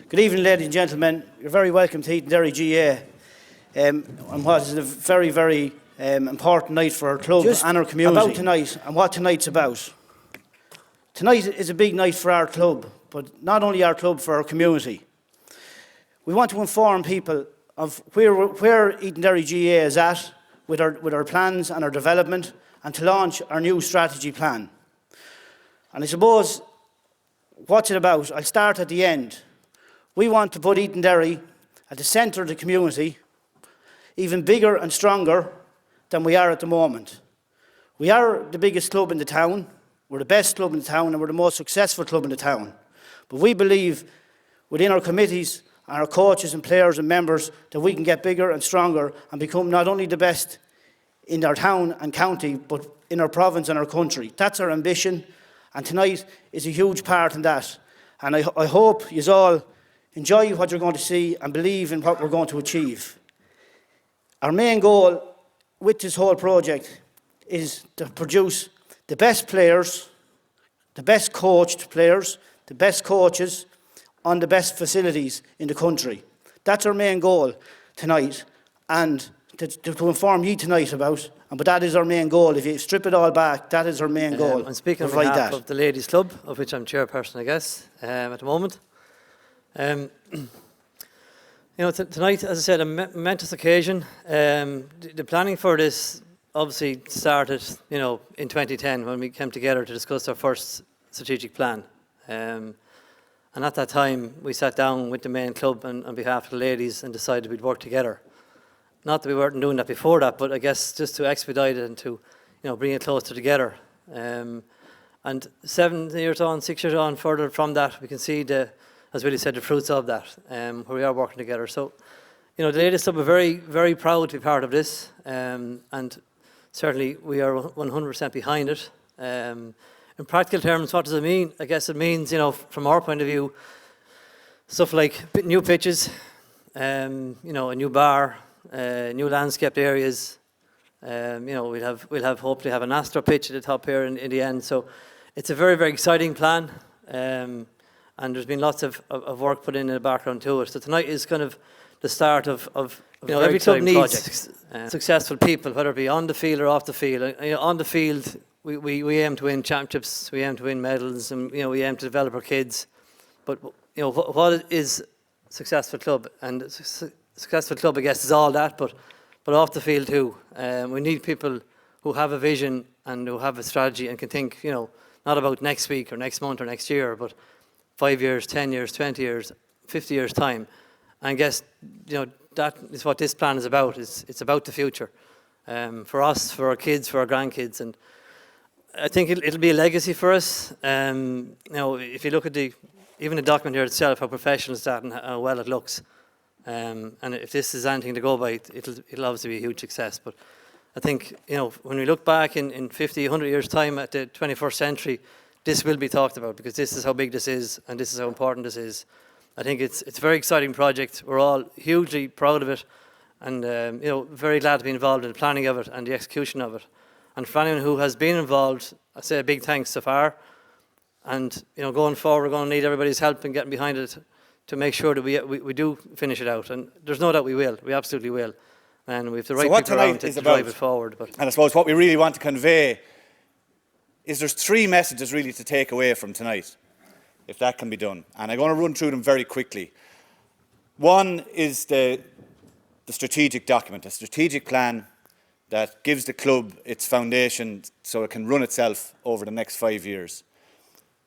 Good evening, ladies and gentlemen. You're very welcome to Edenderry GAA on what is a very, very important night for our club and our community. About tonight and what tonight's about. Tonight is a big night for our club, but not only our club, for our community. We want to inform people of where Edenderry GAA is at with our plans and our development, and to launch our new strategy plan. And I suppose, what's it about? I'll start at the end. We want to put Edenderry at the centre of the community, even bigger and stronger than we are at the moment. We are the biggest club in the town, we're the best club in the town, and we're the most successful club in the town. But we believe within our committees and our coaches and players and members that we can get bigger and stronger and become not only the best in our town and county, but in our province and our country. That's our ambition, and tonight is a huge part in that. And I hope you all enjoy what you're going to see and believe in what we're going to achieve. Our main goal with this whole project is to produce the best players, the best coached players, the best coaches on the best facilities in the country. That's our main goal tonight, and to inform you tonight about, but that is our main goal. If you strip it all back, that is our main goal. I'm speaking on behalf of the Ladies Club, of which I'm chairperson, I guess, at the moment. Tonight, as I said, a momentous occasion. The planning for this obviously started, in 2010 when we came together to discuss our first strategic plan. And at that time, we sat down with the main club and on behalf of the ladies and decided we'd work together. Not that we weren't doing that before that, but I guess just to expedite it and to, bring it closer together. And 7 years on, 6 years on, further from that, we can see as Willie said, the fruits of that, where we are working together. So, the Ladies Club are very, very proud to be part of this, and certainly we are 100% behind it. In practical terms, what does it mean? I guess it means, from our point of view, stuff like new pitches, a new bar, new landscaped areas. We'll hopefully have an Astra pitch at the top here in the end. So it's a very, very exciting plan. And there's been lots of work put in the background to it. So tonight is kind of the start of every club needs successful people, whether it be on the field or off the field. On the field, we aim to win championships, we aim to win medals, and we aim to develop our kids. But what is successful club? And successful club, I guess, is all that, but off the field too. We need people who have a vision and who have a strategy and can think, not about next week or next month or next year, but 5 years, 10 years, 20 years, 50 years' time. And I guess, that is what this plan is about. It's about the future. For us, for our kids, for our grandkids. And I think it'll be a legacy for us. If you look at even the document here itself, how professional it's at and how well it looks. And if this is anything to go by, it'll obviously be a huge success. But I think, when we look back in 50, 100 years' time at the 21st century, this will be talked about, because this is how big this is and this is how important this is. I think it's a very exciting project. We're all hugely proud of it, and very glad to be involved in the planning of it and the execution of it. And for anyone who has been involved, I say a big thanks so far. And going forward, we're going to need everybody's help in getting behind it to make sure that we do finish it out. And there's no doubt we will. We absolutely will. And we have the right people around to drive it forward. And I suppose what we really want to convey is there's 3 messages really to take away from tonight, if that can be done. And I'm going to run through them very quickly. One is the strategic document, a strategic plan that gives the club its foundation so it can run itself over the next 5 years.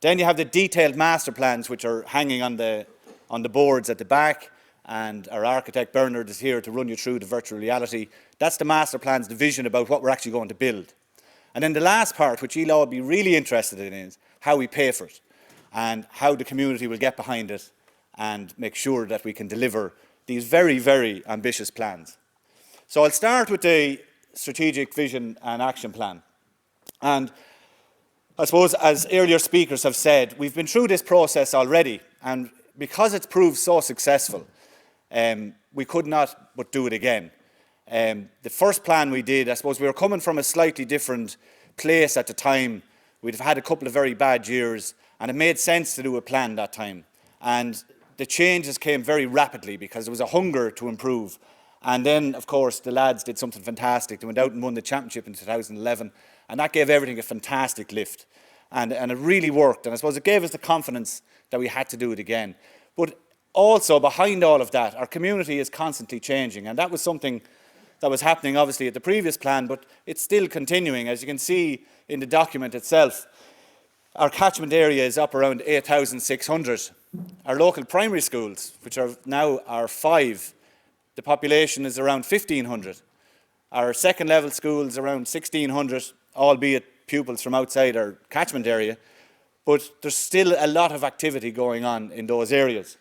Then you have the detailed master plans, which are hanging on the boards at the back, and our architect Byrne is here to run you through the virtual reality. That's the master plans, the vision about what we're actually going to build. And then the last part, which you'll all be really interested in, is how we pay for it and how the community will get behind it and make sure that we can deliver these very, very ambitious plans. So I'll start with the strategic vision and action plan. And I suppose, as earlier speakers have said, we've been through this process already, and because it's proved so successful, we could not but do it again. The first plan we did, I suppose we were coming from a slightly different place at the time. We'd have had a couple of very bad years, and it made sense to do a plan that time. And the changes came very rapidly because there was a hunger to improve. And then, of course, the lads did something fantastic. They went out and won the championship in 2011, and that gave everything a fantastic lift. And it really worked, and I suppose it gave us the confidence that we had to do it again. But also, behind all of that, our community is constantly changing, and that was something that was happening, obviously, at the previous plan, but it's still continuing. As you can see in the document itself, our catchment area is up around 8,600. Our local primary schools, which are now 5, the population is around 1,500. Our second level schools around 1,600, albeit pupils from outside our catchment area, but there's still a lot of activity going on in those areas.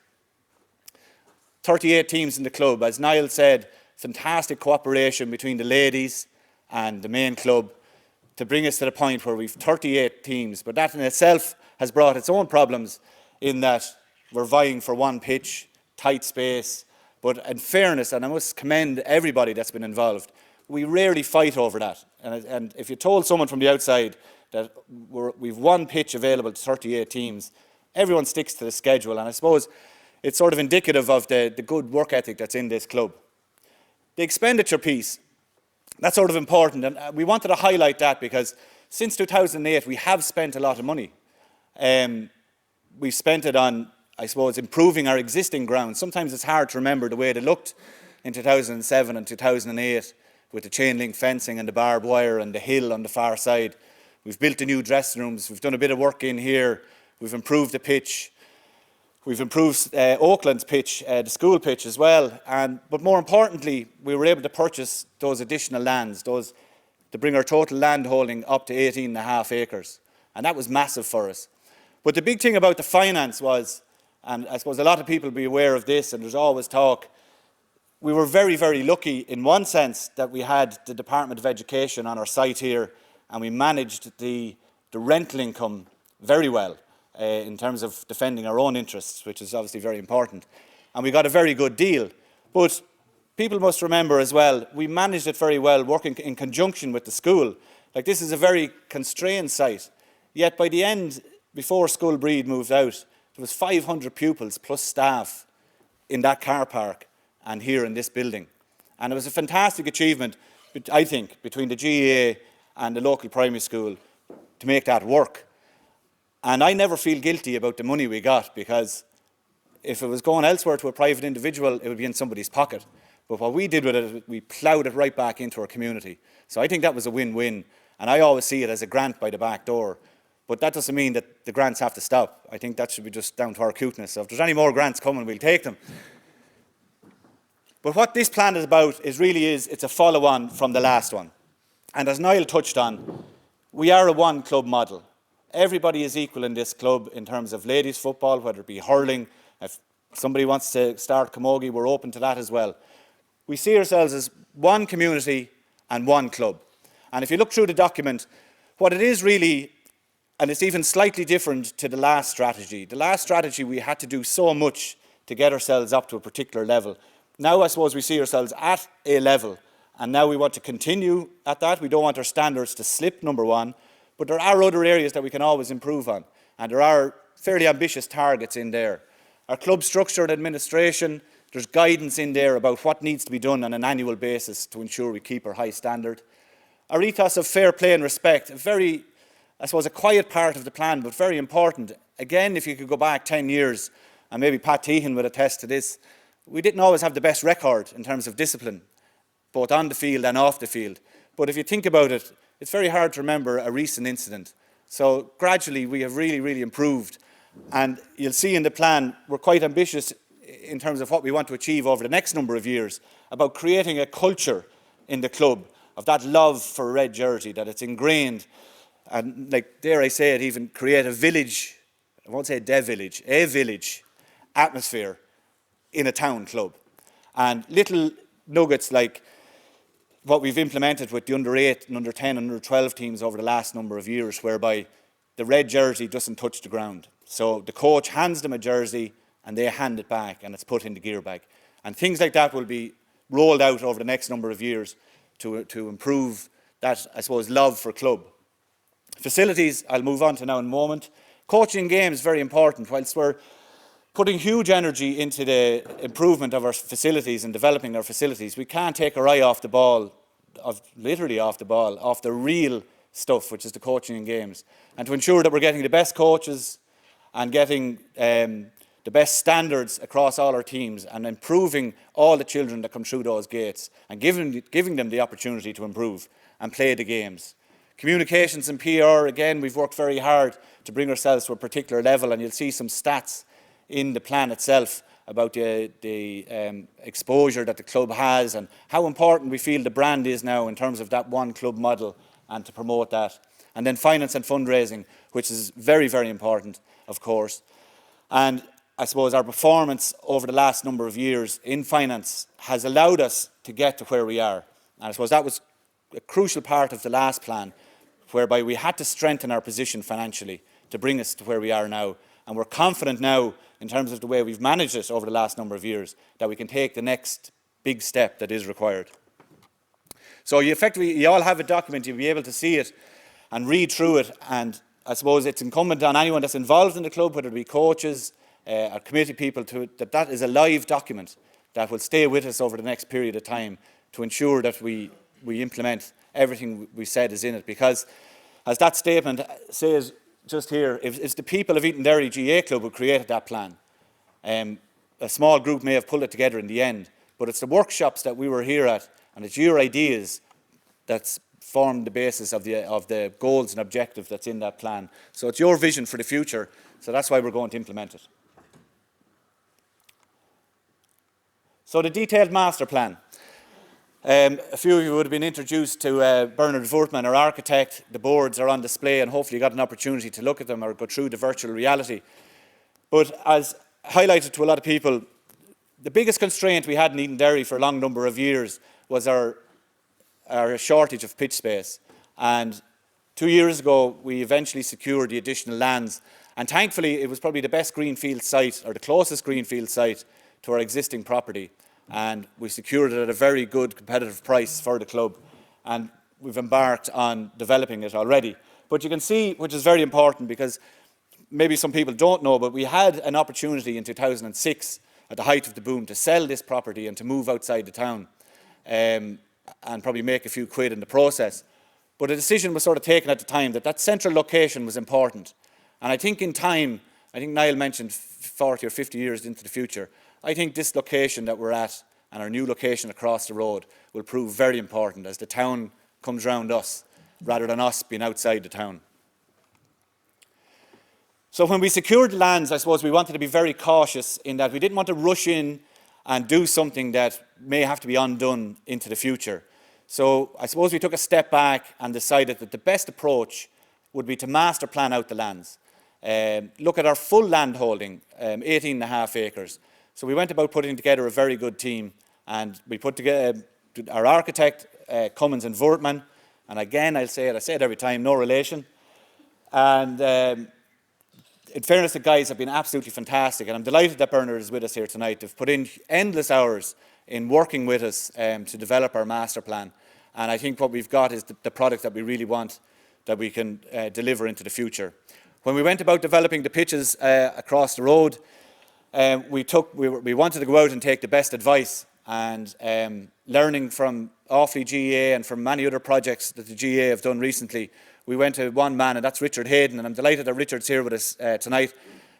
38 teams in the club. As Niall said, fantastic cooperation between the ladies and the main club to bring us to the point where we've 38 teams, but that in itself has brought its own problems in that we're vying for one pitch, tight space, but in fairness, and I must commend everybody that's been involved, we rarely fight over that. And if you told someone from the outside that we've one pitch available to 38 teams, everyone sticks to the schedule, and I suppose it's sort of indicative of the good work ethic that's in this club. The expenditure piece, that's sort of important, and we wanted to highlight that because since 2008 we have spent a lot of money. We've spent it on, I suppose, improving our existing grounds. Sometimes it's hard to remember the way they looked in 2007 and 2008 with the chain link fencing and the barbed wire and the hill on the far side. We've built the new dressing rooms, we've done a bit of work in here, we've improved the pitch, we've improved Oakland's pitch, the school pitch as well, but more importantly, we were able to purchase those additional lands, to bring our total land holding up to 18.5 acres, and that was massive for us. But the big thing about the finance was, and I suppose a lot of people will be aware of this, and there's always talk, we were very, very lucky in one sense that we had the Department of Education on our site here, and we managed the rental income very well in terms of defending our own interests, which is obviously very important. And we got a very good deal. But people must remember as well, we managed it very well, working in conjunction with the school. Like, this is a very constrained site. Yet by the end, before School Breed moved out, there was 500 pupils plus staff in that car park and here in this building. And it was a fantastic achievement, I think, between the GAA and the local primary school to make that work. And I never feel guilty about the money we got, because if it was going elsewhere to a private individual, it would be in somebody's pocket. But what we did with it, we ploughed it right back into our community. So I think that was a win-win. And I always see it as a grant by the back door. But that doesn't mean that the grants have to stop. I think that should be just down to our cuteness. So if there's any more grants coming, we'll take them. But what this plan is about it's a follow-on from the last one. And as Niall touched on, we are a one-club model. Everybody is equal in this club in terms of ladies football, whether it be hurling. If somebody wants to start camogie, we're open to that as well. We see ourselves as one community and one club. And if you look through the document, what it is really, and it's even slightly different to the last strategy. The last strategy, we had to do so much to get ourselves up to a particular level. Now I suppose we see ourselves at a level, and now we want to continue at that. We don't want our standards to slip, number one, but there are other areas that we can always improve on, and there are fairly ambitious targets in there. Our club structure and administration, there's guidance in there about what needs to be done on an annual basis to ensure we keep our high standard. Our ethos of fair play and respect, I suppose a quiet part of the plan, but very important. Again, if you could go back 10 years, and maybe Pat Teehan would attest to this, we didn't always have the best record in terms of discipline, both on the field and off the field. But if you think about it, it's very hard to remember a recent incident. So gradually we have really, really improved. And you'll see in the plan, we're quite ambitious in terms of what we want to achieve over the next number of years, about creating a culture in the club of that love for red jersey, that it's ingrained. And like, dare I say it, even create a village, I won't say a village atmosphere in a town club. And little nuggets like what we've implemented with the under 8 and under 10 and under 12 teams over the last number of years, whereby the red jersey doesn't touch the ground. So the coach hands them a jersey and they hand it back and it's put in the gear bag. And things like that will be rolled out over the next number of years to improve that, I suppose, love for club. Facilities, I'll move on to now in a moment. Coaching games, very important. Whilst we're putting huge energy into the improvement of our facilities and developing our facilities. We can't take our eye off the ball, literally off the real stuff, which is the coaching and games. And to ensure that we're getting the best coaches and getting the best standards across all our teams and improving all the children that come through those gates and giving them the opportunity to improve and play the games. Communications and PR, again, we've worked very hard to bring ourselves to a particular level, and you'll see some stats in the plan itself about the exposure that the club has and how important we feel the brand is now in terms of that one club model and to promote that. And then finance and fundraising, which is very, very important, of course. And I suppose our performance over the last number of years in finance has allowed us to get to where we are. And I suppose that was a crucial part of the last plan, whereby we had to strengthen our position financially to bring us to where we are now. And we're confident now, in terms of the way we've managed it over the last number of years, that we can take the next big step that is required. So you all have a document, you'll be able to see it and read through it, and I suppose it's incumbent on anyone that's involved in the club, whether it be coaches or committee people, that is a live document that will stay with us over the next period of time to ensure that we implement everything we said is in it. Because, as that statement says just here, it's the people of Edenderry GAA Club who created that plan. A small group may have pulled it together in the end, but it's the workshops that we were here at, and it's your ideas that's formed the basis of the goals and objectives that's in that plan. So it's your vision for the future, so that's why we're going to implement it. So the detailed master plan. A few of you would have been introduced to Bernard Voortman, our architect. The boards are on display, and hopefully you got an opportunity to look at them or go through the virtual reality. But as highlighted to a lot of people, the biggest constraint we had in Edenderry for a long number of years was our shortage of pitch space. And 2 years ago, we eventually secured the additional lands. And thankfully, it was probably the best greenfield site, or the closest greenfield site to our existing property. And we secured it at a very good competitive price for the club. And we've embarked on developing it already. But you can see, which is very important, because maybe some people don't know, but we had an opportunity in 2006, at the height of the boom, to sell this property and to move outside the town. And probably make a few quid in the process. But a decision was sort of taken at the time that central location was important. And I think in time, I think Niall mentioned 40 or 50 years into the future, I think this location that we're at and our new location across the road will prove very important as the town comes round us, rather than us being outside the town. So when we secured the lands, I suppose we wanted to be very cautious in that we didn't want to rush in and do something that may have to be undone into the future. So I suppose we took a step back and decided that the best approach would be to master plan out the lands. Look at our full land holding, 18.5 acres. So we went about putting together a very good team, and we put together our architect, Cummins and Voortman, and again, I say it every time, no relation. And in fairness, the guys have been absolutely fantastic, and I'm delighted that Bernard is with us here tonight. They've put in endless hours in working with us to develop our master plan. And I think what we've got is the product that we really want, that we can deliver into the future. When we went about developing the pitches across the road, we wanted to go out and take the best advice, and learning from Offaly GAA and from many other projects that the GAA have done recently, we went to one man, and that's Richard Hayden, and I'm delighted that Richard's here with us tonight.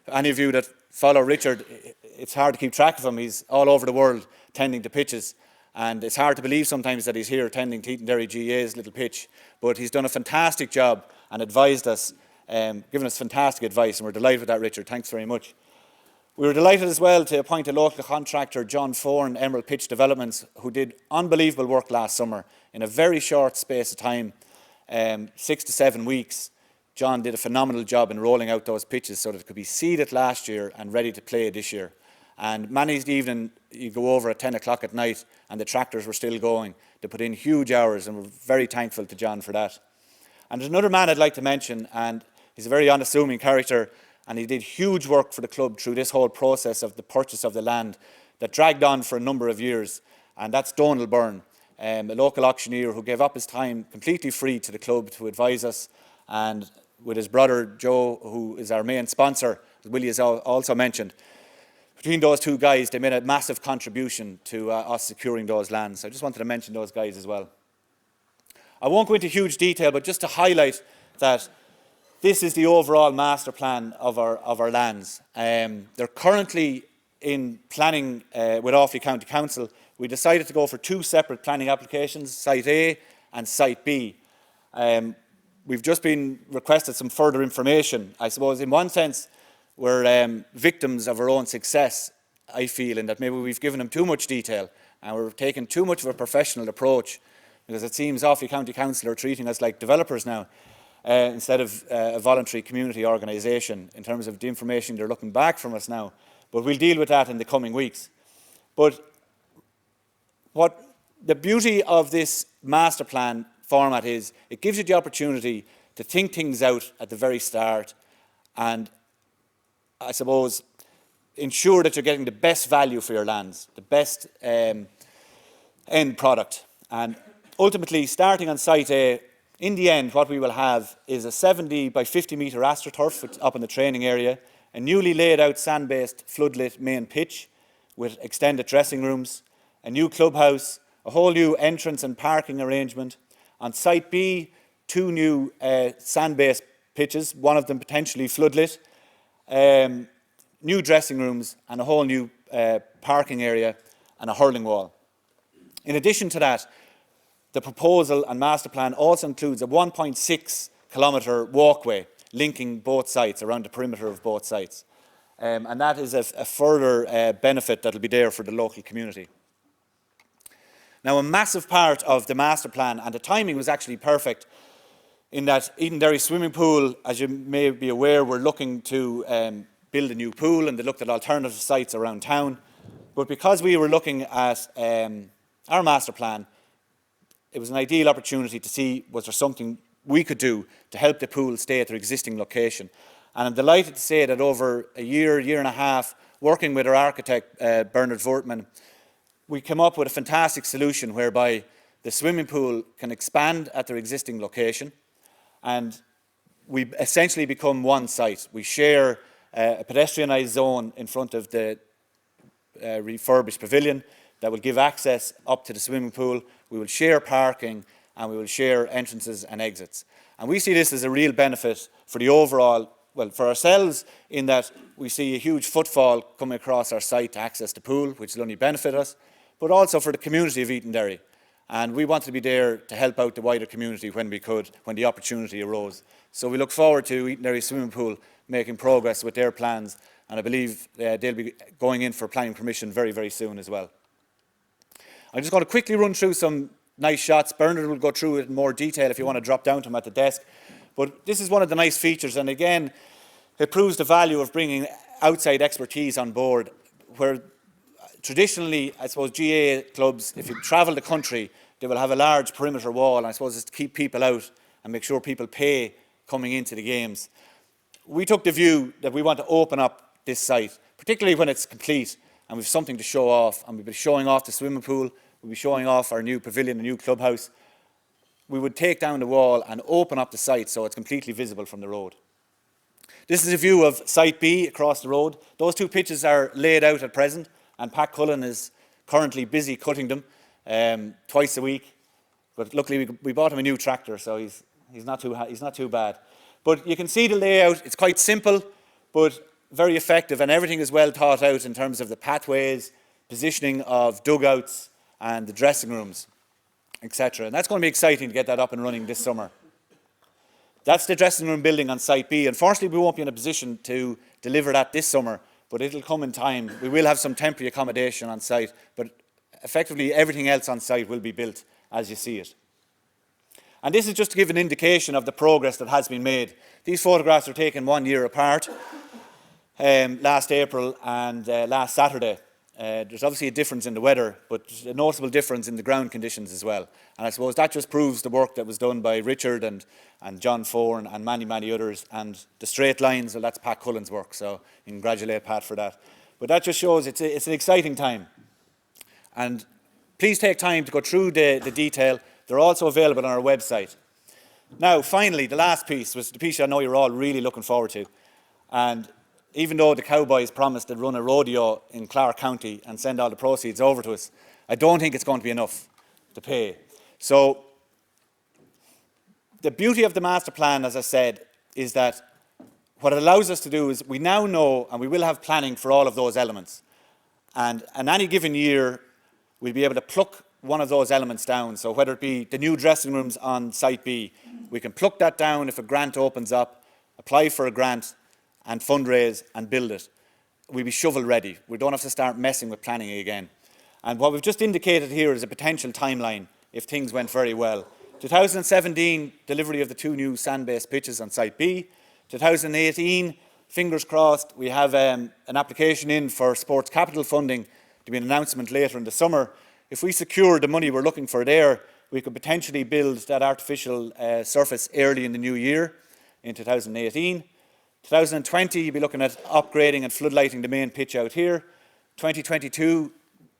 Any of you that follow Richard, it's hard to keep track of him. He's all over the world tending to pitches, and it's hard to believe sometimes that he's here tending to Edenderry GAA's little pitch, but he's done a fantastic job and advised us, given us fantastic advice, and we're delighted with that, Richard. Thanks very much. We were delighted as well to appoint a local contractor, John Foran, Emerald Pitch Developments, who did unbelievable work last summer in a very short space of time, 6 to 7 weeks. John did a phenomenal job in rolling out those pitches so that it could be seeded last year and ready to play this year. And many evening you go over at 10 o'clock at night and the tractors were still going. They put in huge hours, and we're very thankful to John for that. And there's another man I'd like to mention, and he's a very unassuming character, and he did huge work for the club through this whole process of the purchase of the land that dragged on for a number of years, and that's Byrne, a local auctioneer who gave up his time completely free to the club to advise us, and with his brother Joe, who is our main sponsor, as Willie has also mentioned. between those two guys, they made a massive contribution to us securing those lands. So I just wanted to mention those guys as well. I won't go into huge detail, but just to highlight that this is the overall master plan of our lands. They're currently in planning with Offaly County Council. We decided to go for two separate planning applications, Site A and Site B. We've just been requested some further information. I suppose in one sense we're victims of our own success, I feel, in that maybe we've given them too much detail and we're taking too much of a professional approach, because it seems Offaly County Council are treating us like developers now instead of a voluntary community organisation in terms of the information they're looking back from us now. But we'll deal with that in the coming weeks. But what the beauty of this master plan format is, it gives you the opportunity to think things out at the very start and, I suppose, ensure that you're getting the best value for your lands, the best end product. And ultimately, starting on Site A, in the end, what we will have is a 70 by 50 metre astroturf up in the training area, a newly laid out sand-based floodlit main pitch with extended dressing rooms, a new clubhouse, a whole new entrance and parking arrangement. On Site B, two new sand-based pitches, one of them potentially floodlit, new dressing rooms and a whole new parking area and a hurling wall. In addition to that, the proposal and master plan also includes a 1.6 kilometre walkway linking both sites, around the perimeter of both sites. And that is a further benefit that will be there for the local community. Now, a massive part of the master plan, and the timing was actually perfect, in that Edenderry swimming pool, as you may be aware, we're looking to build a new pool, and they looked at alternative sites around town. But because we were looking at our master plan, it was an ideal opportunity to see, was there something we could do to help the pool stay at their existing location. And I'm delighted to say that over a year and a half, working with our architect, Byrne, we came up with a fantastic solution whereby the swimming pool can expand at their existing location, and we essentially become one site. We share a pedestrianised zone in front of the refurbished pavilion that will give access up to the swimming pool. We will share parking and we will share entrances and exits. And we see this as a real benefit for the overall, well, for ourselves, in that we see a huge footfall coming across our site to access the pool, which will only benefit us, but also for the community of Edenderry. And we wanted to be there to help out the wider community when we could, when the opportunity arose. So we look forward to Edenderry swimming pool making progress with their plans, and I believe they'll be going in for planning permission very, very soon as well. I'm just going to quickly run through some nice shots. Bernard will go through it in more detail if you want to drop down to him at the desk. But this is one of the nice features, and again, it proves the value of bringing outside expertise on board, where traditionally, I suppose, GAA clubs, if you travel the country, they will have a large perimeter wall, and I suppose it's to keep people out and make sure people pay coming into the games. We took the view that we want to open up this site, particularly when it's complete, and we've something to show off, and we'll be showing off the swimming pool, we'll be showing off our new pavilion, a new clubhouse. We would take down the wall and open up the site so it's completely visible from the road. This is a view of Site B across the road. Those two pitches are laid out at present, and Pat Cullen is currently busy cutting them twice a week. But luckily we bought him a new tractor, so he's not too bad. But you can see the layout. It's quite simple, but very effective, and everything is well thought out in terms of the pathways, positioning of dugouts and the dressing rooms, etc. And that's going to be exciting to get that up and running this summer. That's the dressing room building on Site B. Unfortunately, we won't be in a position to deliver that this summer, but it'll come in time. We will have some temporary accommodation on site, but effectively everything else on site will be built as you see it. And this is just to give an indication of the progress that has been made. These photographs are taken 1 year apart, last April and last Saturday. There's obviously a difference in the weather, but there's a noticeable difference in the ground conditions as well. And I suppose that just proves the work that was done by Richard and John Foran and many others. And the straight lines, well, that's Pat Cullen's work, so you can congratulate Pat for that. But that just shows it's an exciting time. And please take time to go through the detail. They're also available on our website. Now, finally, the last piece was the piece I know you're all really looking forward to. And even though the Cowboys promised to run a rodeo in Clark County and send all the proceeds over to us, I don't think it's going to be enough to pay. So the beauty of the master plan, as I said, is that what it allows us to do is we now know, and we will have planning for all of those elements. And in any given year, we'll be able to pluck one of those elements down. So whether it be the new dressing rooms on Site B, we can pluck that down if a grant opens up, apply for a grant and fundraise and build it. We'll be shovel ready. We don't have to start messing with planning again. And what we've just indicated here is a potential timeline if things went very well. 2017, delivery of the 2 new sand-based pitches on Site B. 2018, fingers crossed, we have an application in for sports capital funding to be an announcement later in the summer. If we secure the money we're looking for there, we could potentially build that artificial surface early in the new year, in 2018. 2020, you'll be looking at upgrading and floodlighting the main pitch out here. 2022,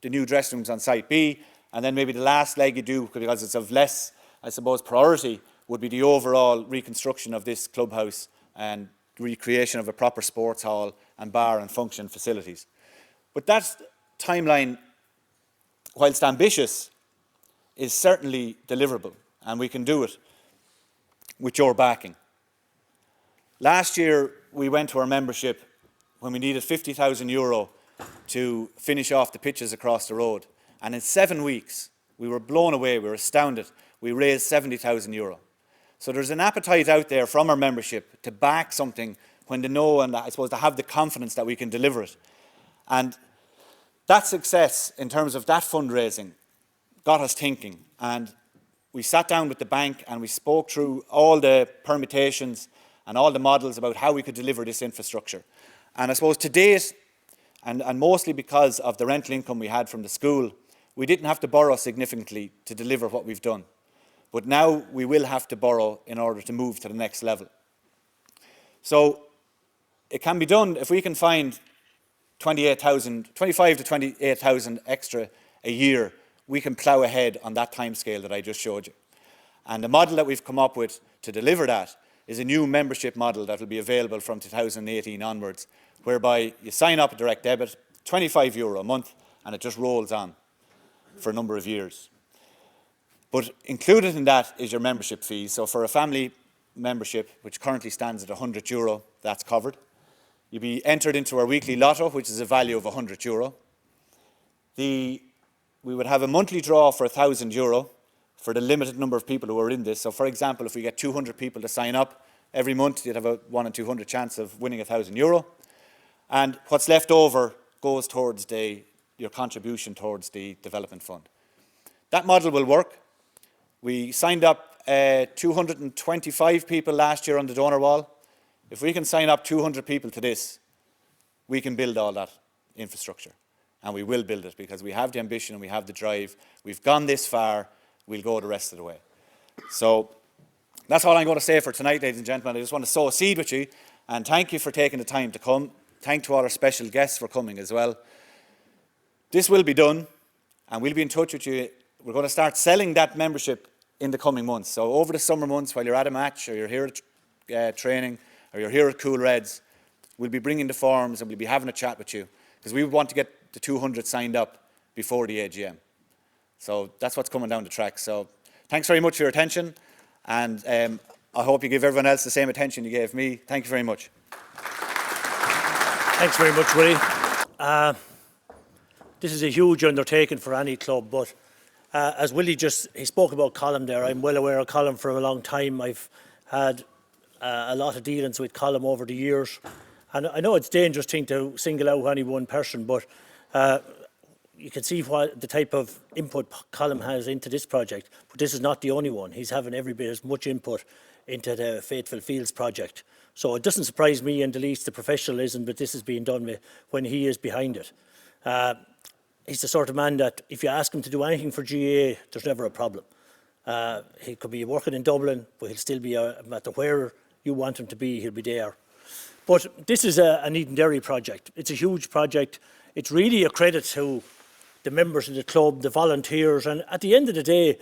the new dressing rooms on Site B. And then maybe the last leg you do, because it's of less, I suppose, priority, would be the overall reconstruction of this clubhouse and recreation of a proper sports hall and bar and function facilities. But that timeline, whilst ambitious, is certainly deliverable, and we can do it with your backing. Last year, we went to our membership when we needed €50,000 to finish off the pitches across the road. And in 7 weeks, we were blown away, we were astounded. We raised €70,000. So there's an appetite out there from our membership to back something when they know and I suppose to have the confidence that we can deliver it. And that success in terms of that fundraising got us thinking. And we sat down with the bank and we spoke through all the permutations and all the models about how we could deliver this infrastructure. And I suppose to date, and mostly because of the rental income we had from the school, we didn't have to borrow significantly to deliver what we've done. But now we will have to borrow in order to move to the next level. So it can be done if we can find 25 to 28,000 extra a year. We can plough ahead on that timescale that I just showed you. And the model that we've come up with to deliver that is a new membership model that will be available from 2018 onwards, whereby you sign up a direct debit, €25 a month, and it just rolls on for a number of years. But included in that is your membership fees. So for a family membership, which currently stands at €100, that's covered. You'll be entered into our weekly lotto, which is a value of €100. We would have a monthly draw for €1,000 for the limited number of people who are in this. So for example, if we get 200 people to sign up every month, you'd have a 1 in 200 chance of winning €1,000. And what's left over goes towards your contribution towards the development fund. That model will work. We signed up 225 people last year on the donor wall. If we can sign up 200 people to this, we can build all that infrastructure. And we will build it because we have the ambition and we have the drive. We've gone this far, we'll go the rest of the way. So that's all I'm going to say for tonight, ladies and gentlemen. I just want to sow a seed with you and thank you for taking the time to come. Thank to all our special guests for coming as well. This will be done and we'll be in touch with you. We're going to start selling that membership in the coming months. So over the summer months, while you're at a match or you're here at training or you're here at Cool Reds, we'll be bringing the forms and we'll be having a chat with you because we want to get the 200 signed up before the AGM. So that's what's coming down the track. So thanks very much for your attention and I hope you give everyone else the same attention you gave me. Thank you very much. Thanks very much, Willie. This is a huge undertaking for any club, but as Willie he spoke about Colm there. I'm well aware of Colm for a long time. I've had a lot of dealings with Colm over the years. And I know it's a dangerous thing to single out any one person, but you can see what the type of input Colm has into this project. But this is not the only one. He's having every bit as much input into the Faithful Fields project. So it doesn't surprise me in the least the professionalism that this is being done with when he is behind it. He's the sort of man that if you ask him to do anything for GAA, there's never a problem. He could be working in Dublin, but he'll still be no matter where you want him to be, he'll be there. But this is an Edenderry project. It's a huge project. It's really a credit to the members of the club, the volunteers, and at the end of the day,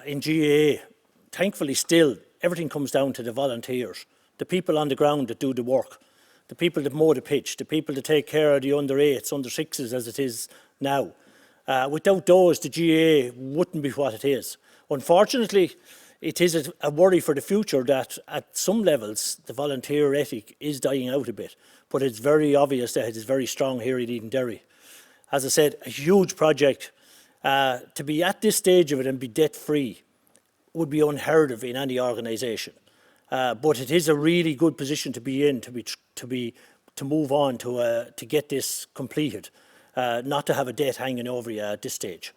in GAA, thankfully still, everything comes down to the volunteers, the people on the ground that do the work. the people that mow the pitch, the people that take care of the under 8s, under 6s as it is now. Without those, the GAA wouldn't be what it is. Unfortunately, it is a worry for the future that at some levels the volunteer ethic is dying out a bit, but it's very obvious that it is very strong here at Edenderry. As I said, a huge project. To be at this stage of it and be debt-free would be unheard of in any organisation. But it is a really good position to be in, to move on to get this completed, not to have a debt hanging over you at this stage.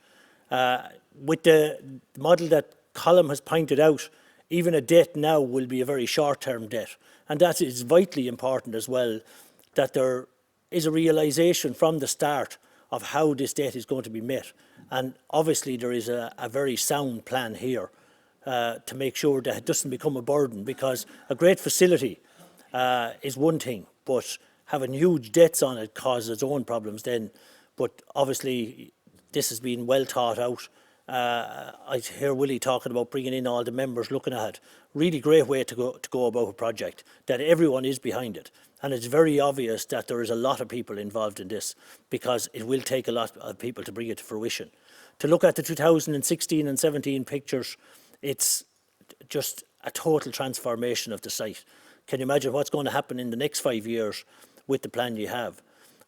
With the model that Colm has pointed out, even a debt now will be a very short-term debt, and that is vitally important as well. That there is a realisation from the start of how this debt is going to be met, and obviously there is a very sound plan here to make sure that it doesn't become a burden, because a great facility is one thing, but having huge debts on it causes its own problems then. But obviously this has been well thought out. I hear Willie talking about bringing in all the members, looking at it. Really great way to go about a project, that everyone is behind it. And it's very obvious that there is a lot of people involved in this, because it will take a lot of people to bring it to fruition. To look at the 2016 and 17 pictures, it's just a total transformation of the site. Can you imagine what's going to happen in the next 5 years with the plan you have?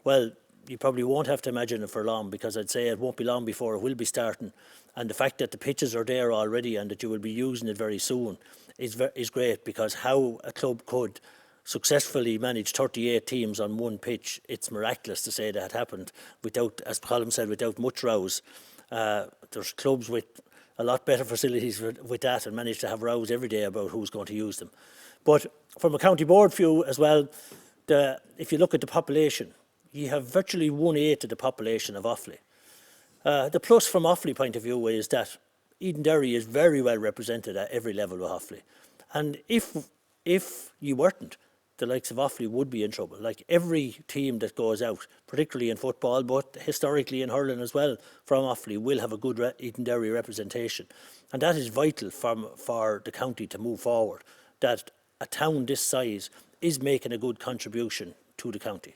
Well, you probably won't have to imagine it for long, because I'd say it won't be long before it will be starting. And the fact that the pitches are there already and that you will be using it very soon is great, because how a club could successfully manage 38 teams on one pitch, it's miraculous to say that happened without, as Colm said, without much rows. There's clubs with a lot better facilities with that and manage to have rows every day about who's going to use them. But from a county board view as well, if you look at the population, you have virtually 1/8 of the population of Offaly. The plus from Offaly point of view is that Edenderry is very well represented at every level of Offaly. And if you weren't, the likes of Offaly would be in trouble. Like every team that goes out, particularly in football, but historically in hurling as well, from Offaly will have a good Edenderry representation. And that is vital for the county to move forward, that a town this size is making a good contribution to the county.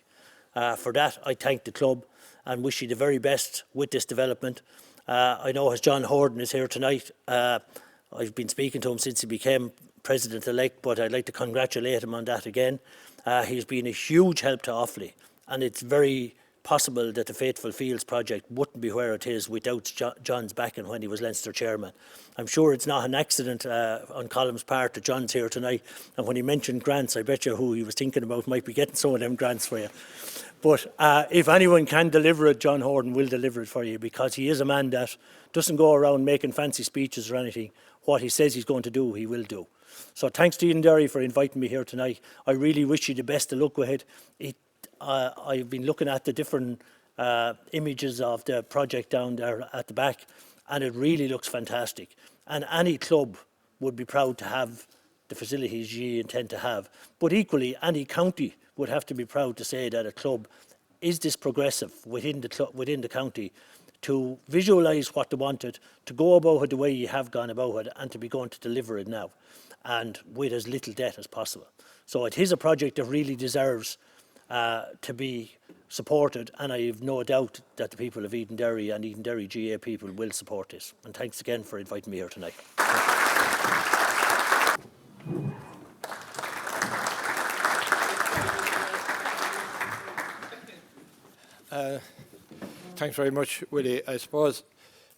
For that, I thank the club and wish you the very best with this development. I know as John Horan is here tonight, I've been speaking to him since he became President-elect, but I'd like to congratulate him on that again. He's been a huge help to Offaly, and it's very possible that the Faithful Fields project wouldn't be where it is without John's backing when he was Leinster chairman. I'm sure it's not an accident on Colm's part that John's here tonight, and when he mentioned grants, I bet you who he was thinking about might be getting some of them grants for you. But if anyone can deliver it, John Horan will deliver it for you, because he is a man that doesn't go around making fancy speeches or anything. What he says he's going to do, he will do. So thanks to Edenderry for inviting me here tonight. I really wish you the best of luck with it. I've been looking at the different images of the project down there at the back, and it really looks fantastic. And any club would be proud to have the facilities you intend to have. But equally, any county would have to be proud to say that a club is this progressive within the county, to visualise what they wanted, to go about it the way you have gone about it, and to be going to deliver it now, and with as little debt as possible. So it is a project that really deserves to be supported, and I have no doubt that the people of Edenderry and Edenderry GAA people will support this. And thanks again for inviting me here tonight. Thanks very much, Willie. I suppose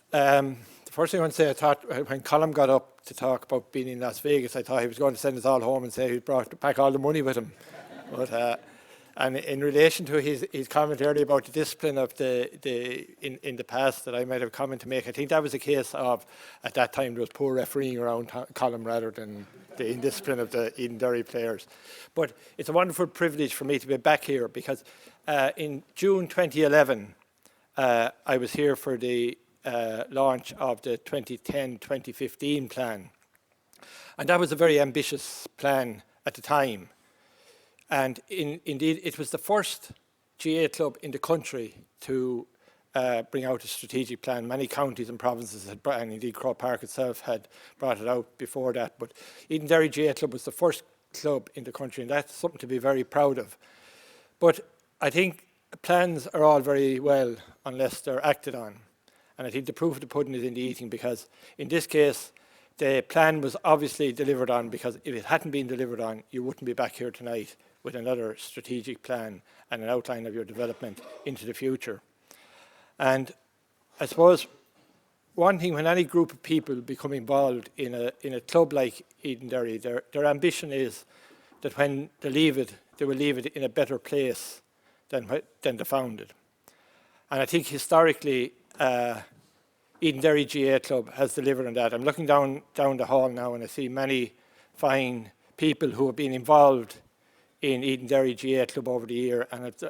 the first thing I want to say, I thought when Colm got up to talk about being in Las Vegas, I thought he was going to send us all home and say he brought back all the money with him. But and in relation to his comment earlier about the discipline of in the past that I might have a comment to make, I think that was a case of, at that time, there was poor refereeing around Colm rather than the indiscipline of the Edenderry players. But it's a wonderful privilege for me to be back here, because in June 2011, I was here for the launch of the 2010-2015 plan. And that was a very ambitious plan at the time. And indeed, it was the first GAA club in the country to bring out a strategic plan. Many counties and provinces had, and indeed Croke Park itself had brought it out before that. But Edenderry GAA Club was the first club in the country, and that's something to be very proud of. But I think plans are all very well unless they're acted on. And I think the proof of the pudding is in the eating, because in this case, the plan was obviously delivered on, because if it hadn't been delivered on, you wouldn't be back here tonight with another strategic plan and an outline of your development into the future. And I suppose one thing, when any group of people become involved in a club like Edenderry, their ambition is that when they leave it, they will leave it in a better place than they found it. And I think historically, Edenderry GAA Club has delivered on that. I'm looking down the hall now, and I see many fine people who have been involved in Edenderry GAA Club over the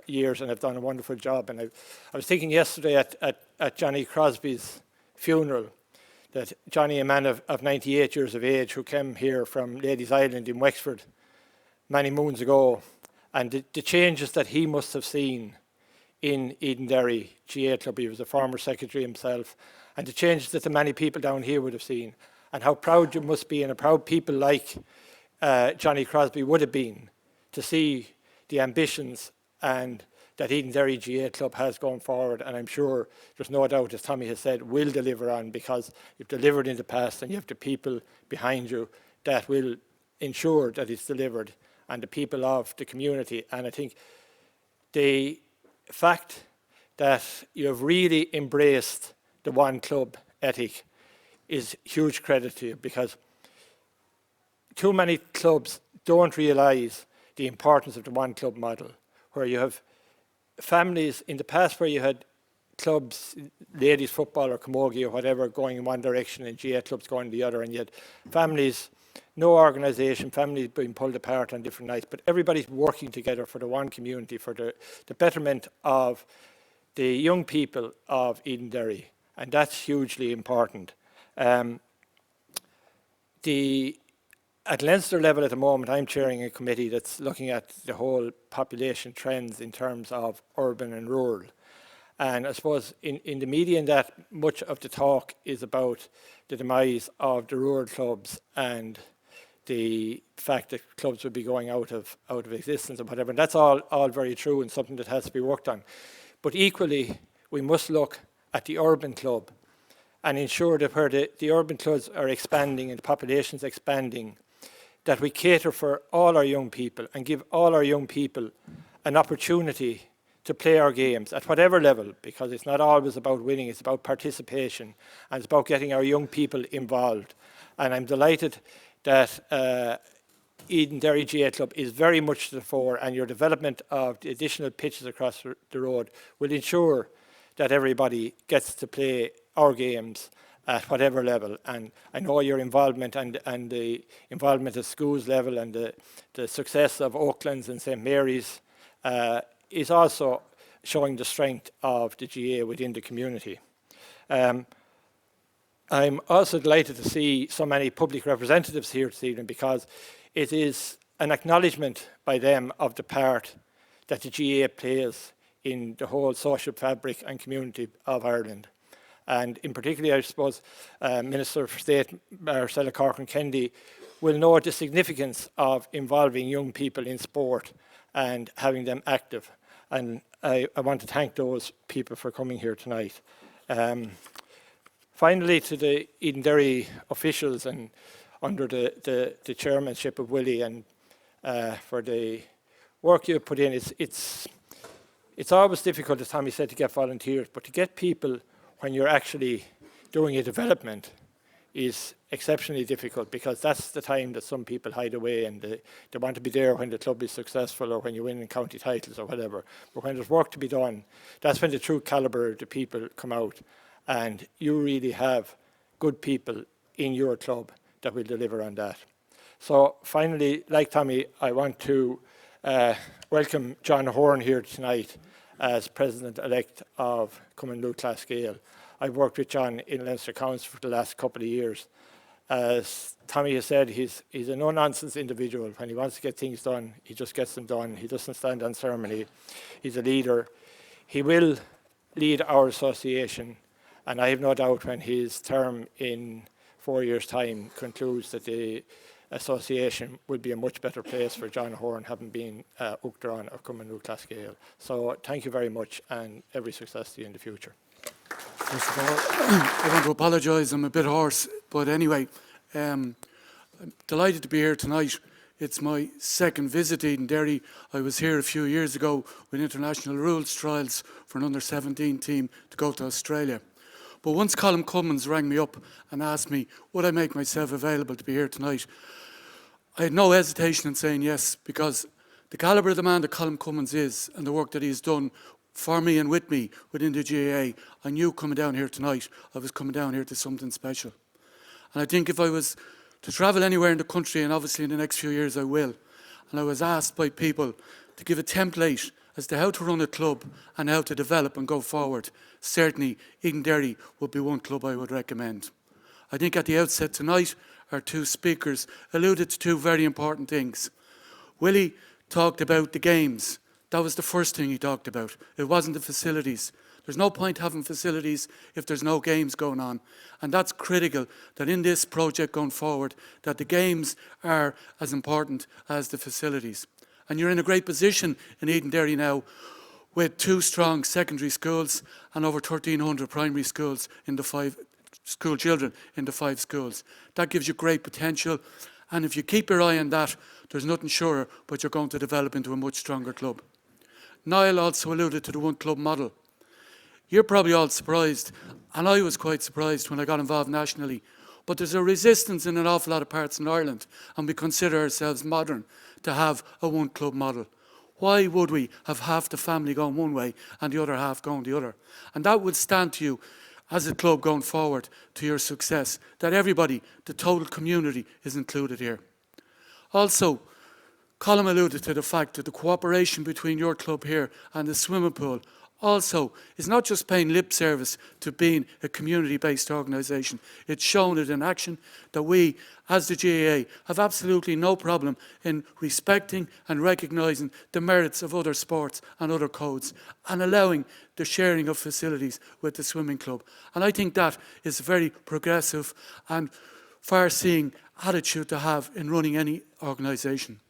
years and have done a wonderful job. And I was thinking yesterday at Johnny Crosby's funeral that Johnny, a man of 98 years of age, who came here from Ladies Island in Wexford many moons ago, and the changes that he must have seen in Edenderry GAA Club. He was a former secretary himself, and the changes that the many people down here would have seen, and how proud you must be, and how proud people like Johnny Crosby would have been to see the ambitions and that Edenderry GAA Club has going forward. And I'm sure there's no doubt, as Tommy has said, will deliver on, because you've delivered in the past and you have the people behind you that will ensure that it's delivered, and the people of the community. And I think the fact that you have really embraced the one club ethic is huge credit to you, because too many clubs don't realise the importance of the one club model, where you have families in the past where you had clubs, ladies football or camogie or whatever, going in one direction and GAA clubs going the other, and you had families, no organisation, families being pulled apart on different nights, but everybody's working together for the one community, for the betterment of the young people of Edenderry, and that's hugely important. At Leinster level at the moment, I'm chairing a committee that's looking at the whole population trends in terms of urban and rural. And I suppose in the media, in that much of the talk is about the demise of the rural clubs and the fact that clubs will be going out of existence and whatever. And that's all very true and something that has to be worked on. But equally, we must look at the urban club and ensure that where the urban clubs are expanding and the population's expanding, that we cater for all our young people and give all our young people an opportunity to play our games at whatever level, because it's not always about winning, it's about participation, and it's about getting our young people involved. And I'm delighted that Edenderry GAA Club is very much to the fore, and your development of the additional pitches across the road will ensure that everybody gets to play our games at whatever level. And I know your involvement and the involvement at schools level and the success of Oaklands and St Mary's is also showing the strength of the GAA within the community. I'm also delighted to see so many public representatives here this evening, because it is an acknowledgement by them of the part that the GAA plays in the whole social fabric and community of Ireland. And in particular, I suppose, Minister for State Marcella Corcoran-Kennedy will know the significance of involving young people in sport and having them active. And I want to thank those people for coming here tonight. Finally, to the Edenderry officials and under the chairmanship of Willie, and for the work you've put in, it's always difficult, as Tommy said, to get volunteers, but to get people when you're actually doing a development is exceptionally difficult, because that's the time that some people hide away and they want to be there when the club is successful or when you win in county titles or whatever. But when there's work to be done, that's when the true calibre of the people come out, and you really have good people in your club that will deliver on that. So finally, like Tommy, I want to welcome John Horan here tonight as President-elect of Cummins Class Gael. I've worked with John in Leinster Council for the last couple of years. As Tommy has said, he's a no-nonsense individual. When he wants to get things done, he just gets them done. He doesn't stand on ceremony. He's a leader. He will lead our association, and I have no doubt when his term in 4 years' time concludes that the association will be a much better place for John Horan, having been Uachtaráin of Cummins Class Gael. So thank you very much, and every success to you in the future. First of all, I want to apologise, I'm a bit hoarse, but anyway, I'm delighted to be here tonight. It's my second visit to Edenderry. I was here a few years ago with international rules trials for an under-17 team to go to Australia. But once Colm Cummins rang me up and asked me, would I make myself available to be here tonight, I had no hesitation in saying yes, because the calibre of the man that Colm Cummins is and the work that he's done for me and with me within the GAA, I knew coming down here tonight, I was coming down here to something special. And I think if I was to travel anywhere in the country, and obviously in the next few years I will, and I was asked by people to give a template as to how to run a club and how to develop and go forward, certainly Edenderry would be one club I would recommend. I think at the outset tonight, our two speakers alluded to two very important things. Willie talked about the games. That was the first thing he talked about. It wasn't the facilities. There's no point having facilities if there's no games going on. And that's critical, that in this project going forward, that the games are as important as the facilities. And you're in a great position in Edenderry now with 2 strong secondary schools and over 1,300 primary schools in the 5 school children in the 5 schools. That gives you great potential. And if you keep your eye on that, there's nothing surer but you're going to develop into a much stronger club. Niall also alluded to the one club model. You're probably all surprised, and I was quite surprised when I got involved nationally, but there's a resistance in an awful lot of parts in Ireland, and we consider ourselves modern, to have a one club model. Why would we have half the family going one way and the other half going the other? And that would stand to you as a club going forward to your success, that everybody, the total community, is included here. Also, Colm alluded to the fact that the cooperation between your club here and the swimming pool also is not just paying lip service to being a community-based organisation. It's shown it in action that we, as the GAA, have absolutely no problem in respecting and recognising the merits of other sports and other codes and allowing the sharing of facilities with the swimming club. And I think that is a very progressive and far-seeing attitude to have in running any organisation.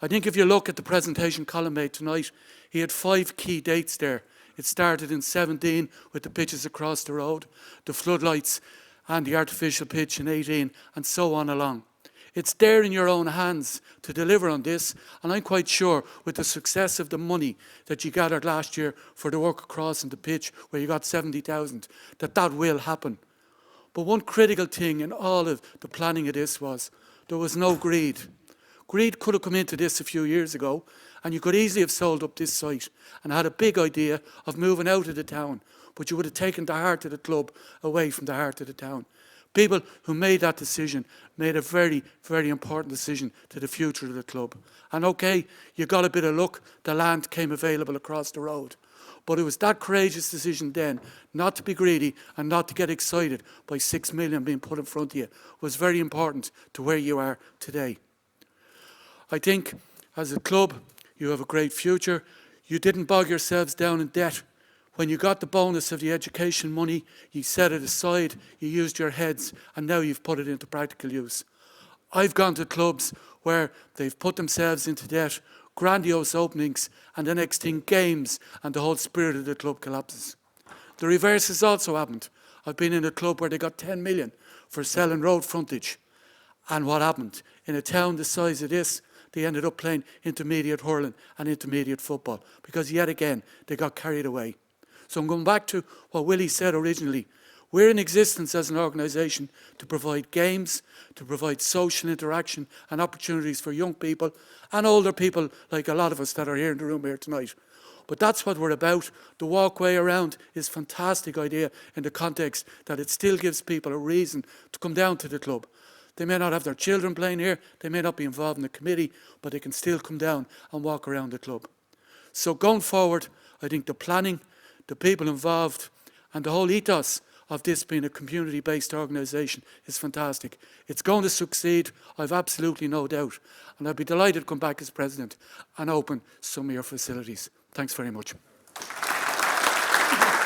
I think if you look at the presentation Colm made tonight, he had 5 key dates there. It started in 17 with the pitches across the road, the floodlights and the artificial pitch in 18, and so on along. It's there in your own hands to deliver on this, and I'm quite sure with the success of the money that you gathered last year for the work across the pitch, where you got 70,000, that will happen. But one critical thing in all of the planning of this was there was no greed. Greed could have come into this a few years ago, and you could easily have sold up this site and had a big idea of moving out of the town, but you would have taken the heart of the club away from the heart of the town. People who made that decision made a very, very important decision to the future of the club. And okay, you got a bit of luck, the land came available across the road. But it was that courageous decision then, not to be greedy and not to get excited by 6 million being put in front of you, was very important to where you are today. I think as a club, you have a great future. You didn't bog yourselves down in debt. When you got the bonus of the education money, you set it aside, you used your heads, and now you've put it into practical use. I've gone to clubs where they've put themselves into debt, grandiose openings, and the next thing, games, and the whole spirit of the club collapses. The reverse has also happened. I've been in a club where they got 10 million for selling road frontage. And what happened? In a town the size of this, they ended up playing intermediate hurling and intermediate football because yet again they got carried away. So I'm going back to what Willie said originally. We're in existence as an organisation to provide games, to provide social interaction and opportunities for young people and older people like a lot of us that are here in the room here tonight. But that's what we're about. The walkway around is a fantastic idea in the context that it still gives people a reason to come down to the club. They may not have their children playing here, they may not be involved in the committee, but they can still come down and walk around the club. So going forward, I think the planning, the people involved, and the whole ethos of this being a community-based organisation is fantastic. It's going to succeed, I've absolutely no doubt. And I'd be delighted to come back as president and open some of your facilities. Thanks very much.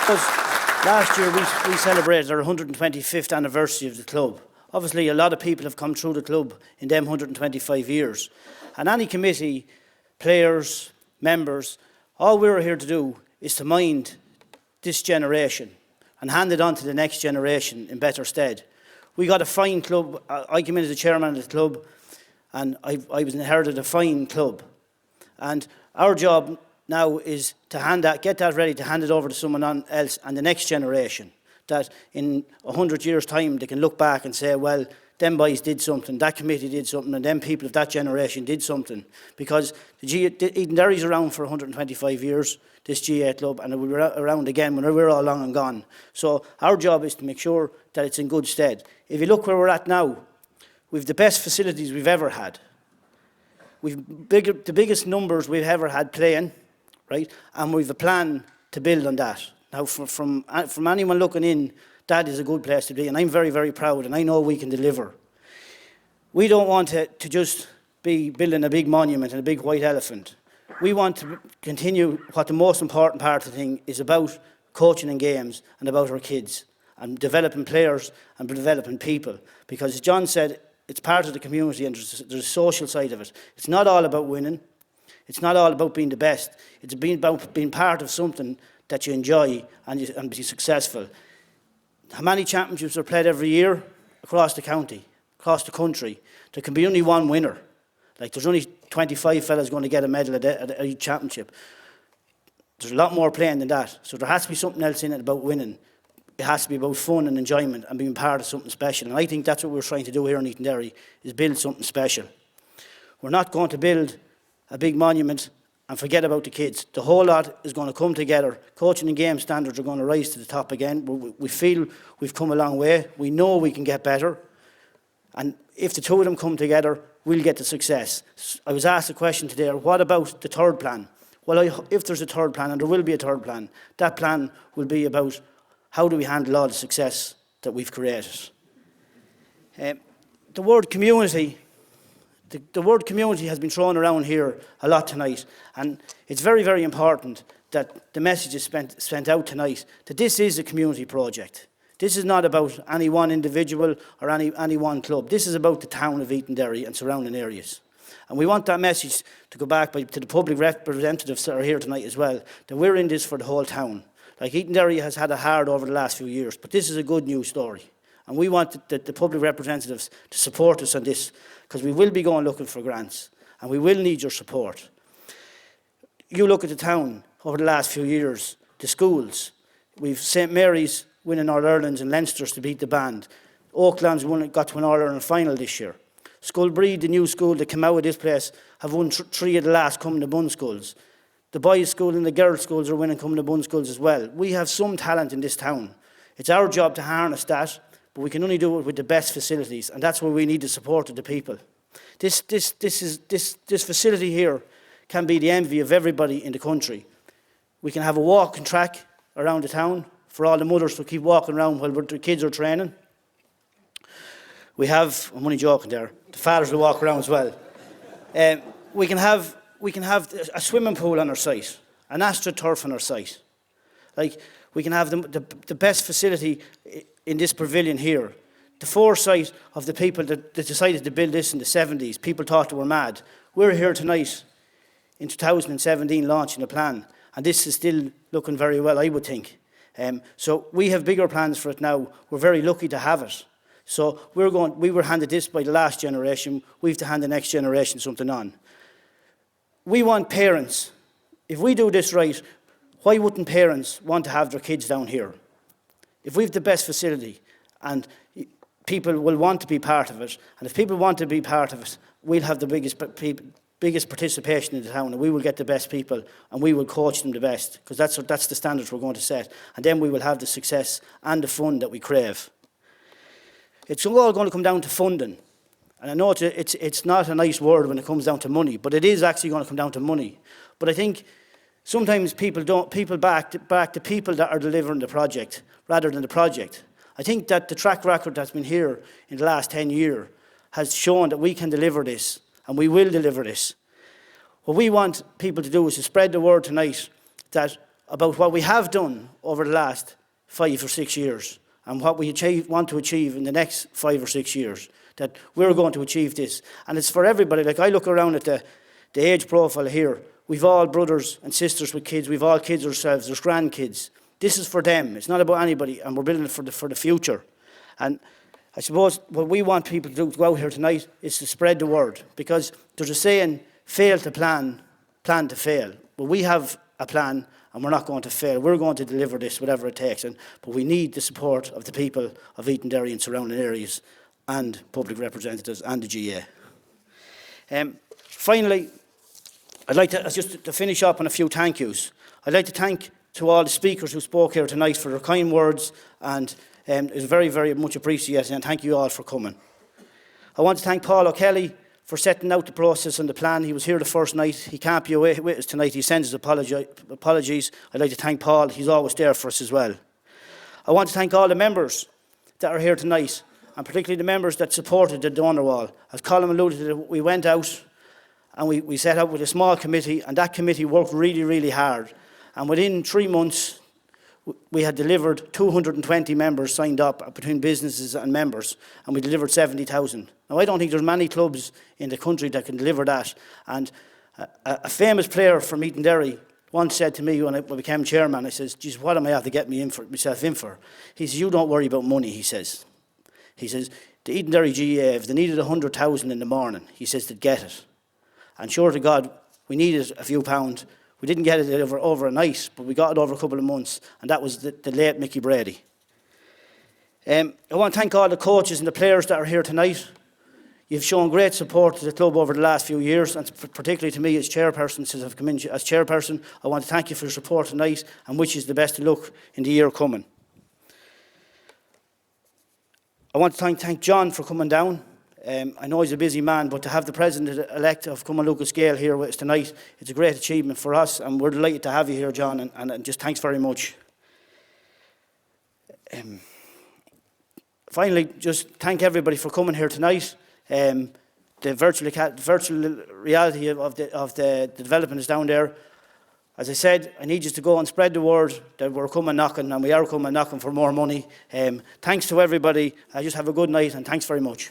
Last year we celebrated our 125th anniversary of the club. Obviously a lot of people have come through the club in them 125 years. And any committee, players, members, all we're here to do is to mind this generation and hand it on to the next generation in better stead. We got a fine club. I came in as the chairman of the club and I was inherited a fine club. And our job now is to get that ready to hand it over to someone else and the next generation, that in 100 years' time they can look back and say, well, them boys did something, that committee did something, and them people of that generation did something. Because Edenderry's around for 125 years, this GAA club, and it will be around again when we're all long and gone. So our job is to make sure that it's in good stead. If you look where we're at now, we've the best facilities we've ever had. We've the biggest numbers we've ever had playing, right? And we've a plan to build on that. Now, from anyone looking in, that is a good place to be, and I'm very, very proud, and I know we can deliver. We don't want to just be building a big monument and a big white elephant. We want to continue what the most important part of the thing is about coaching and games and about our kids and developing players and developing people. Because as John said, it's part of the community and there's a social side of it. It's not all about winning. It's not all about being the best. It's about being part of something that you enjoy and be successful. How many championships are played every year across the county, across the country? There can be only one winner. Like there's only 25 fellas going to get a medal at each championship. There's a lot more playing than that. So there has to be something else in it about winning. It has to be about fun and enjoyment and being part of something special. And I think that's what we're trying to do here in Edenderry, is build something special. We're not going to build a big monument and forget about the kids. The whole lot is going to come together. Coaching and game standards are going to rise to the top again. We feel we've come a long way. We know we can get better. And if the two of them come together, we'll get the success. I was asked a question today, what about the third plan? Well, if there's a third plan, and there will be a third plan, that plan will be about how do we handle all the success that we've created. The word community, the word community has been thrown around here a lot tonight, and it's very, very important that the message is sent out tonight that this is a community project. This is not about any one individual or any one club. This is about the town of Edenderry and surrounding areas. And we want that message to go back to the public representatives that are here tonight as well, that we're in this for the whole town. Like Edenderry has had it hard over the last few years, but this is a good news story. And we want the public representatives to support us on this, because we will be going looking for grants, and we will need your support. You look at the town over the last few years, the schools. We've St Mary's winning All-Irelands and Leinster's to beat the band. Oakland's got to an All-Ireland final this year. Skullbreed, the new school that came out of this place, have won 3 of the last Coming to Bun schools. The boys' school and the girls' schools are winning Coming to Bun schools as well. We have some talent in this town. It's our job to harness that, but we can only do it with the best facilities, and that's where we need the support of the people. This facility here can be the envy of everybody in the country. We can have a walking track around the town for all the mothers to keep walking around while the kids are training. We have, I'm only joking there, the fathers will walk around as well. We can have a swimming pool on our site, an AstroTurf on our site. Like, we can have the best facility in this pavilion here. The foresight of the people that decided to build this in the 70s, people thought they were mad. We're here tonight in 2017 launching a plan, and this is still looking very well, I would think. So we have bigger plans for it now. We're very lucky to have it. So we were handed this by the last generation. We have to hand the next generation something on. We want parents. If we do this right, why wouldn't parents want to have their kids down here? If we have the best facility and people will want to be part of it, and if people want to be part of it, we'll have the biggest participation in the town, and we will get the best people and we will coach them the best, because that's the standards we're going to set, and then we will have the success and the fun that we crave. It's all going to come down to funding, and I know it's not a nice word when it comes down to money, but it is actually going to come down to money. But I think sometimes people back the people that are delivering the project rather than the project. I think that the track record that's been here in the last 10 years has shown that we can deliver this, and we will deliver this. What we want people to do is to spread the word tonight that about what we have done over the last 5 or 6 years and what we want to achieve in the next 5 or 6 years, that we're going to achieve this. And it's for everybody. Like, I look around at the age profile here. We've all brothers and sisters with kids. We've all kids ourselves. There's grandkids. This is for them. It's not about anybody, and we're building it for the future. And I suppose what we want people to do, to go out here tonight, is to spread the word, because there's a saying, fail to plan, plan to fail. But we have a plan, and we're not going to fail. We're going to deliver this, whatever it takes. But we need the support of the people of Edenderry and surrounding areas, and public representatives and the GAA. Finally, I'd like to, just to finish up on a few thank yous. I'd like to thank to all the speakers who spoke here tonight for their kind words, and it's very, very much appreciated, and thank you all for coming. I want to thank Paul O'Kelly for setting out the process and the plan. He was here the first night. He can't be away with us tonight. He sends his apologies. I'd like to thank Paul. He's always there for us as well. I want to thank all the members that are here tonight, and particularly the members that supported the donor wall. As Colm alluded to, we went out and we set out with a small committee, and that committee worked really, really hard. And within 3 months, we had delivered 220 members signed up between businesses and members, and we delivered 70,000. Now, I don't think there's many clubs in the country that can deliver that. And a famous player from Edenderry once said to me when I became chairman, I says, geez, what am I have to get myself in for? He says, you don't worry about money, he says. He says, the Edenderry GAA, if they needed 100,000 in the morning, he says, they'd get it. And sure to God, we needed a few pounds. We didn't get it over a night, but we got it over a couple of months, and that was the late Mickey Brady. I want to thank all the coaches and the players that are here tonight. You've shown great support to the club over the last few years, and particularly to me as chairperson, since I've come in as chairperson. I want to thank you for your support tonight, and wish you the best of luck in the year coming. I want to thank John for coming down. I know he's a busy man, but to have the President-elect of Cummins Local Scale here with us tonight, it's a great achievement for us, and we're delighted to have you here, John, and just thanks very much. Finally, just thank everybody for coming here tonight. The virtual reality of the development is down there. As I said, I need you to go and spread the word that we're coming knocking, and we are coming knocking for more money. Thanks to everybody. Just have a good night, and thanks very much.